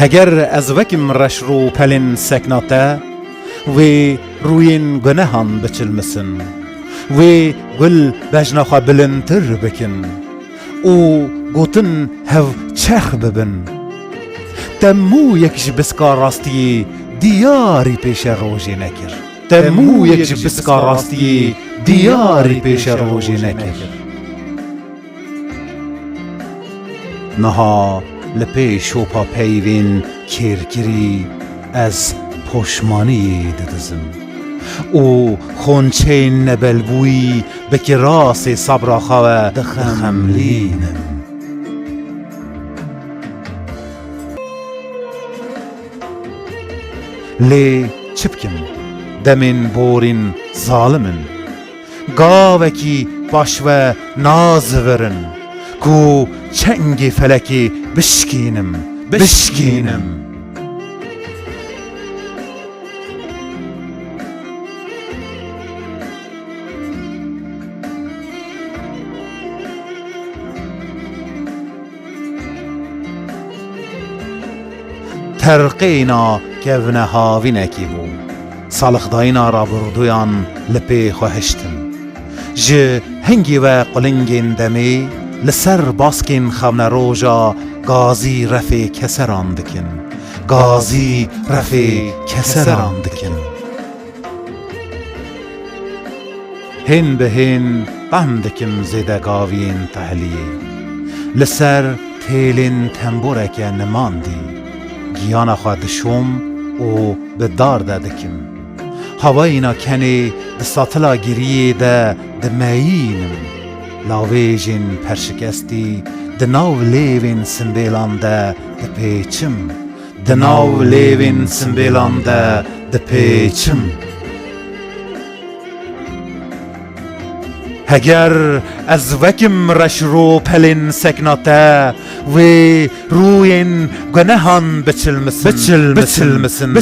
هگر از وکم رش رو پلین سکناته و روین گناهان بچلمسن و گل بجناخا بلندتر بکن او گوتن هف چخ ببن تمو یکش بسکار راستی دیاری پیش روژی نکر تمو یکش بسکار راستی دیاری پیش روژی نکر نها لپی شوپا پیوین کرگری از پشمانی ددزم او خونچه نبلبوی بکی راس صبر خواه دخملینم لی چپکم دمین بورین ظالمن گاوکی باش و ناز ورن کو چنگ فلکی بشکینم ترقینا کهونه هاوی نکی بو سالخ داینا را بردویان لپی خواهشتم جه هنگی و قلنگین دمی لسر باسکین خونه روژا گازی رفی کسران دکن گازی رفی کسران دکن هن به هن قم دکم زیده گاوین تهلیه لسر تیلین تنبورک نماندی گیانا خواه دشوم او به دار دکم هوایینا کنی دستاتلا گیریه دمایینم لاویجین پرشکستی دناو لیوین سنبیلان دپیچم دناو لیوین سنبیلان دپیچم هگر از وکم رش رو پلین سکناته و روین گناهان بچلمسن